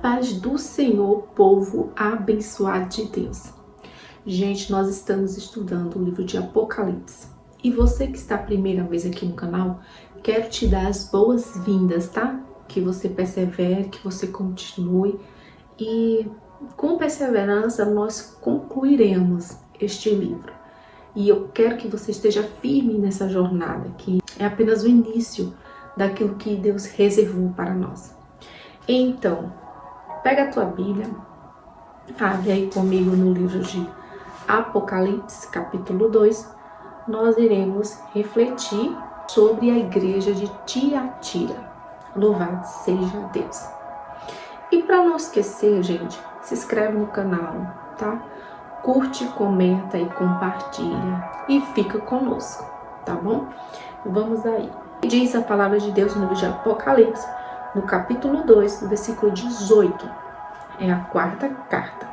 paz do Senhor, povo abençoado de Deus. Gente, nós estamos estudando o livro de Apocalipse. E você que está a primeira vez aqui no canal, quero te dar as boas-vindas, tá? Que você persevere, que você continue. E com perseverança nós concluiremos este livro. E eu quero que você esteja firme nessa jornada, que é apenas o início daquilo que Deus reservou para nós. Então, pega a tua Bíblia, abre aí comigo no livro de Apocalipse, capítulo 2. Nós iremos refletir sobre a igreja de Tiatira. Louvado seja Deus. E para não esquecer, gente, se inscreve no canal, tá? Curte, comenta e compartilha e fica conosco, tá bom? Vamos aí. Diz a palavra de Deus no livro de Apocalipse, no capítulo 2, no versículo 18. É a quarta carta.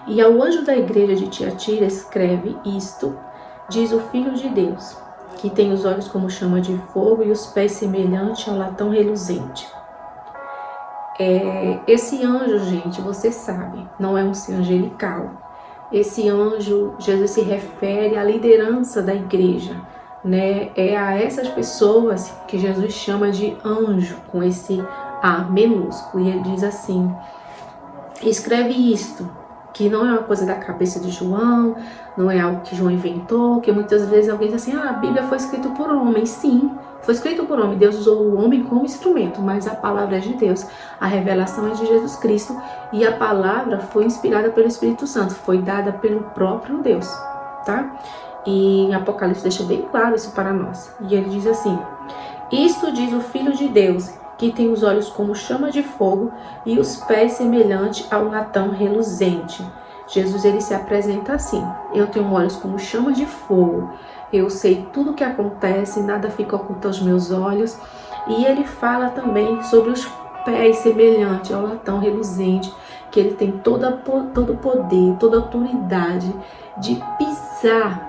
E ao anjo da igreja de Tiatira escreve isto, diz o Filho de Deus, que tem os olhos como chama de fogo e os pés semelhante ao latão reluzente. Esse anjo, gente, você sabe, não é um ser angelical. Esse anjo, Jesus se refere à liderança da igreja, né? É a essas pessoas que Jesus chama de anjo, com esse A minúsculo. E ele diz assim, escreve isto, que não é uma coisa da cabeça de João, não é algo que João inventou, que muitas vezes alguém diz assim, a Bíblia foi escrita por homem. Sim, foi escrito por homem, Deus usou o homem como instrumento, mas a palavra é de Deus, a revelação é de Jesus Cristo e a palavra foi inspirada pelo Espírito Santo, foi dada pelo próprio Deus, tá? E em Apocalipse deixa bem claro isso para nós, e ele diz assim, isto diz o Filho de Deus, que tem os olhos como chama de fogo e os pés semelhante ao latão reluzente. Jesus, ele se apresenta assim, eu tenho olhos como chama de fogo, eu sei tudo o que acontece, nada fica oculto aos meus olhos. E ele fala também sobre os pés semelhante ao latão reluzente, que ele tem todo o poder, toda a autoridade de pisar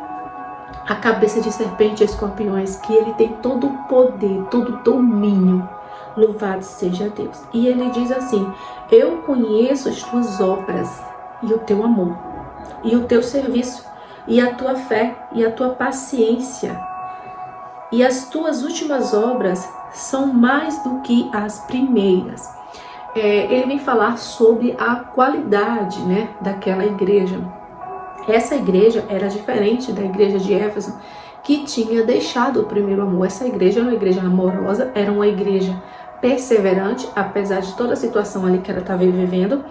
a cabeça de serpente e escorpiões, que ele tem todo o poder, todo o domínio. Louvado seja Deus. E ele diz assim, eu conheço as tuas obras e o teu amor, e o teu serviço, e a tua fé, e a tua paciência. E as tuas últimas obras são mais do que as primeiras. Ele vem falar sobre a qualidade, né, daquela igreja. Essa igreja era diferente da igreja de Éfeso, que tinha deixado o primeiro amor. Essa igreja era uma igreja amorosa, era uma igreja perseverante, apesar de toda a situação ali que ela estava vivendo.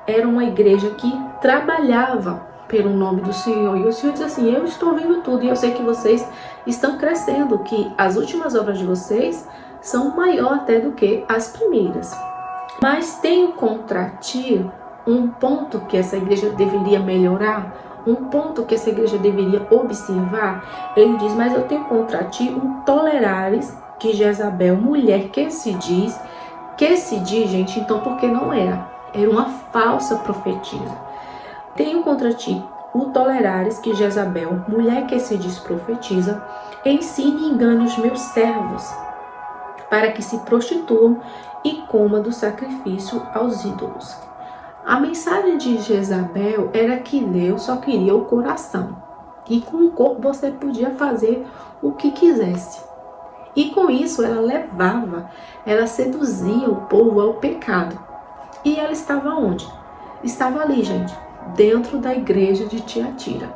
Era uma igreja que trabalhava pelo nome do Senhor. E o Senhor diz assim, eu estou vendo tudo e eu sei que vocês estão crescendo, que as últimas obras de vocês são maior até do que as primeiras. Mas tenho contra ti um ponto que essa igreja deveria melhorar, um ponto que essa igreja deveria observar. Ele diz, mas eu tenho contra ti um tolerares que Jezabel, mulher que se diz, gente, então porque não era uma falsa profetisa. Tenho contra ti o tolerares que Jezabel, mulher que se diz profetiza, ensine e engane os meus servos, para que se prostituam e coma do sacrifício aos ídolos. A mensagem de Jezabel era que Deus só queria o coração, e com o corpo você podia fazer o que quisesse. E com isso ela seduzia o povo ao pecado. E ela estava onde? Estava ali, gente, dentro da igreja de Tiatira.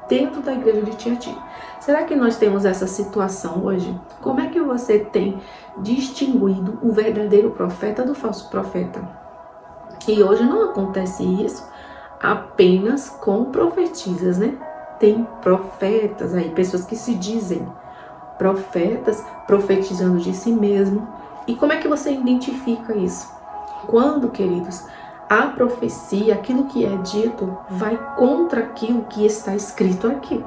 Dentro da igreja de Tiatira. Será que nós temos essa situação hoje? Como é que você tem distinguido o verdadeiro profeta do falso profeta? E hoje não acontece isso apenas com profetisas, né? Tem profetas aí, pessoas que se dizem profetas, profetizando de si mesmo. E como é que você identifica isso? Quando, queridos, a profecia, aquilo que é dito, vai contra aquilo que está escrito aqui.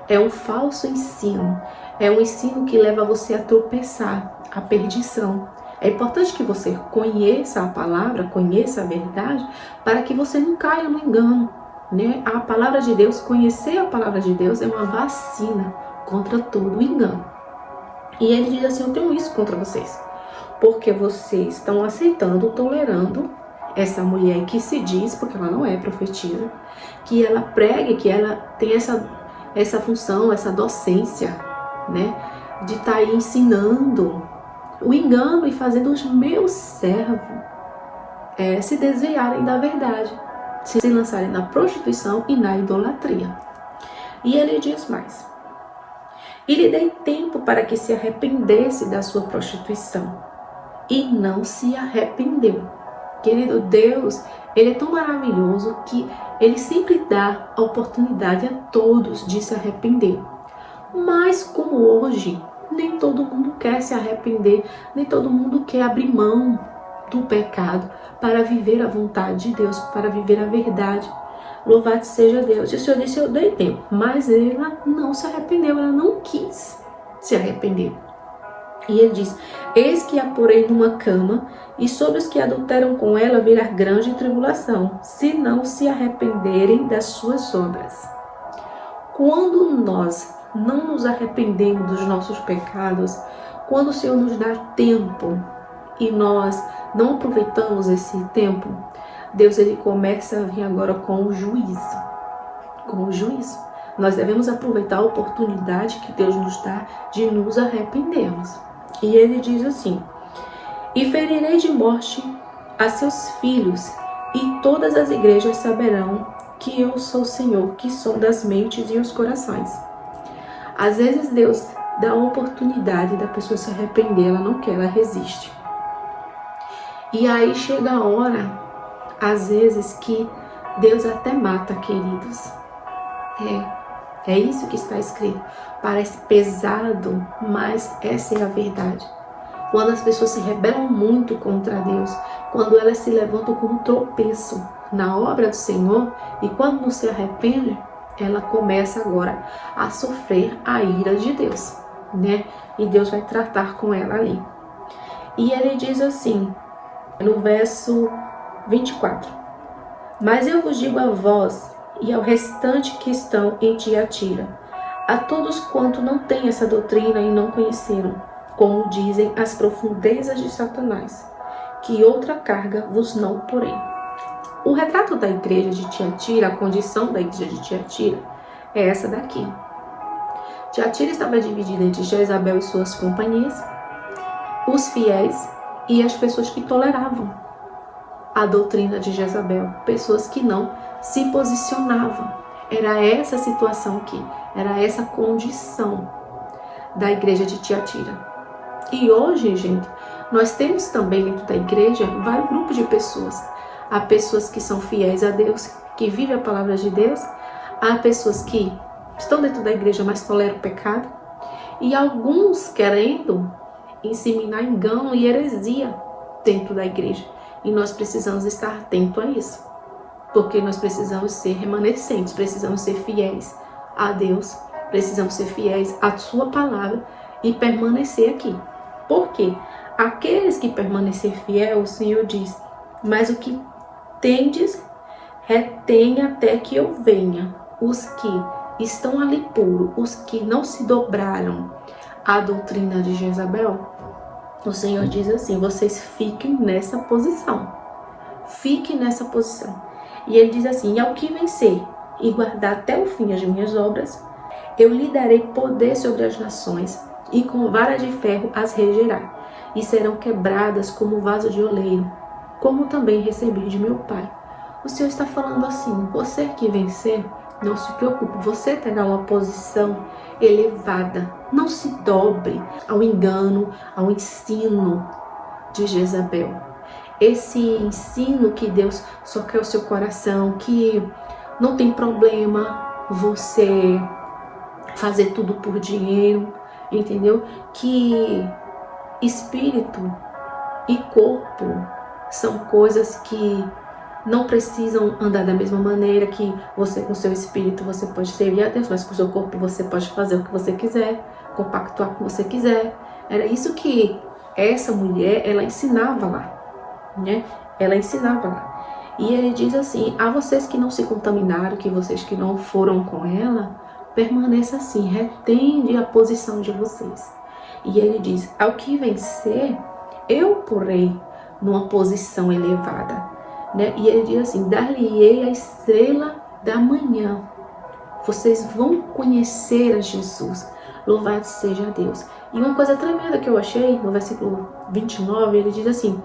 É um falso ensino. É um ensino que leva você a tropeçar, à perdição. É importante que você conheça a palavra, conheça a verdade, para que você não caia no engano, né? A palavra de Deus, conhecer a palavra de Deus é uma vacina contra todo o engano. E ele diz assim, eu tenho isso contra vocês. porque vocês estão aceitando, tolerando essa mulher que se diz, porque ela não é profetisa, que ela pregue, que ela tem essa função, essa docência, né, de estar aí ensinando o engano e fazendo os meus servos se desviarem da verdade, se lançarem na prostituição e na idolatria. E ele diz mais: e lhe dei tempo para que se arrependesse da sua prostituição, e não se arrependeu. Querido Deus, Ele é tão maravilhoso que Ele sempre dá a oportunidade a todos de se arrepender. Mas como hoje, nem todo mundo quer se arrepender, nem todo mundo quer abrir mão do pecado para viver a vontade de Deus, para viver a verdade. Louvado seja Deus. E o Senhor disse: eu dei tempo, mas ela não se arrependeu, ela não quis se arrepender. E ele diz: eis que a porei numa cama, e sobre os que adulteram com ela virá grande tribulação, se não se arrependerem das suas obras. Quando nós não nos arrependemos dos nossos pecados, quando o Senhor nos dá tempo e nós não aproveitamos esse tempo, Deus ele começa a vir agora com o juízo. Com o juízo. Nós devemos aproveitar a oportunidade que Deus nos dá de nos arrependermos. E ele diz assim: e ferirei de morte a seus filhos, e todas as igrejas saberão que eu sou o Senhor, que sonda as mentes e os corações. Às vezes Deus dá a oportunidade da pessoa se arrepender, ela não quer, ela resiste. E aí chega a hora, às vezes, que Deus até mata, queridos. É isso que está escrito. Parece pesado, mas essa é a verdade. Quando as pessoas se rebelam muito contra Deus, quando elas se levantam como tropeço na obra do Senhor, e quando não se arrepende, ela começa agora a sofrer a ira de Deus, né? E Deus vai tratar com ela ali. E ele diz assim, no verso 24: mas eu vos digo a vós e ao restante que estão em Tiatira, a todos quanto não têm essa doutrina e não conheceram, como dizem as profundezas de Satanás, que outra carga vos não porém. O retrato da igreja de Tiatira, a condição da igreja de Tiatira, é essa daqui. Tiatira estava dividida entre Jezabel e suas companhias, os fiéis e as pessoas que toleravam a doutrina de Jezabel, pessoas que não se posicionavam. Era essa situação aqui, era essa condição da igreja de Tiatira. E hoje, gente, nós temos também dentro da igreja vários grupos de pessoas. Há pessoas que são fiéis a Deus, que vivem a palavra de Deus. Há pessoas que estão dentro da igreja, mas toleram o pecado. E alguns querendo inseminar engano e heresia dentro da igreja. E nós precisamos estar atentos a isso. Porque nós precisamos ser remanescentes, precisamos ser fiéis a Deus, precisamos ser fiéis à sua palavra e permanecer aqui. Por quê? Aqueles que permanecer fiel, o Senhor diz: mas o que tendes, retém até que eu venha. Os que estão ali puros, os que não se dobraram à doutrina de Jezabel, o Senhor diz assim: vocês fiquem nessa posição. Fiquem nessa posição. E ele diz assim: e ao que vencer e guardar até o fim as minhas obras, eu lhe darei poder sobre as nações, e com vara de ferro as regerá, e serão quebradas como vaso de oleiro, como também recebi de meu Pai. O Senhor está falando assim: você que vencer, não se preocupe, você terá uma posição elevada. Não se dobre ao engano, ao ensino de Jezabel. Esse ensino que Deus só quer o seu coração, que não tem problema você fazer tudo por dinheiro, entendeu? Que espírito e corpo são coisas que não precisam andar da mesma maneira, que você com o seu espírito você pode servir a Deus, mas com o seu corpo você pode fazer o que você quiser, compactuar com o que você quiser. Era isso que essa mulher, ela ensinava lá, né? Ela ensinava lá. E ele diz assim: a vocês que não se contaminaram, que vocês que não foram com ela, permaneça assim, retende a posição de vocês. E ele diz: ao que vencer, eu porei numa posição elevada, né? E ele diz assim: dar-lhe-ei a estrela da manhã. Vocês vão conhecer a Jesus. Louvado seja Deus. E uma coisa tremenda que eu achei no versículo 29, ele diz assim: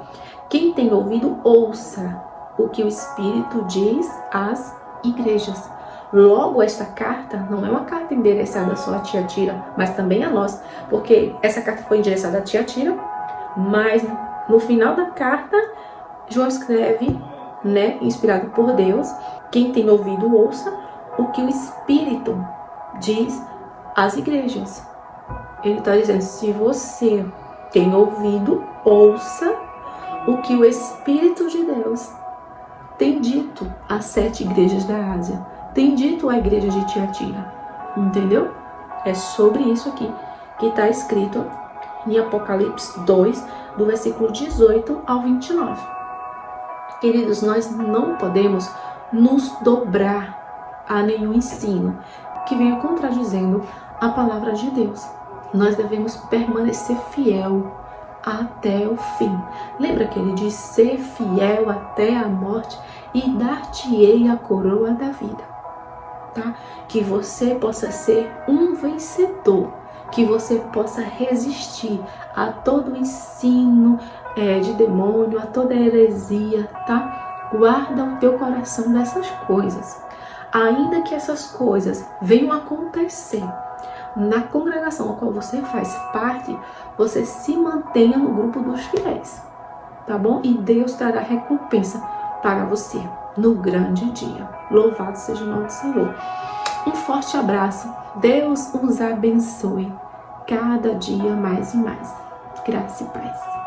quem tem ouvido, ouça o que o Espírito diz às igrejas. Logo, esta carta não é uma carta endereçada só a Tiatira, mas também a nós, porque essa carta foi endereçada a Tiatira, mas no final da carta, João escreve, né, inspirado por Deus: quem tem ouvido, ouça o que o Espírito diz às igrejas. Ele está dizendo: se você tem ouvido, ouça o que o Espírito de Deus tem dito às 7 igrejas da Ásia, tem dito à igreja de Tiatira. Entendeu? É sobre isso aqui que está escrito em Apocalipse 2, do versículo 18 ao 29. Queridos, nós não podemos nos dobrar a nenhum ensino que venha contradizendo a palavra de Deus. Nós devemos permanecer fiel até o fim. Lembra que ele diz: ser fiel até a morte e dar-te-ei a coroa da vida, tá? Que você possa ser um vencedor, que você possa resistir a todo ensino de demônio, a toda heresia, tá? Guarda o teu coração dessas coisas. Ainda que essas coisas venham a acontecer na congregação a qual você faz parte, você se mantenha no grupo dos fiéis, tá bom? E Deus trará recompensa para você no grande dia. Louvado seja o nome do Senhor. Um forte abraço. Deus os abençoe cada dia mais e mais. Graça e paz.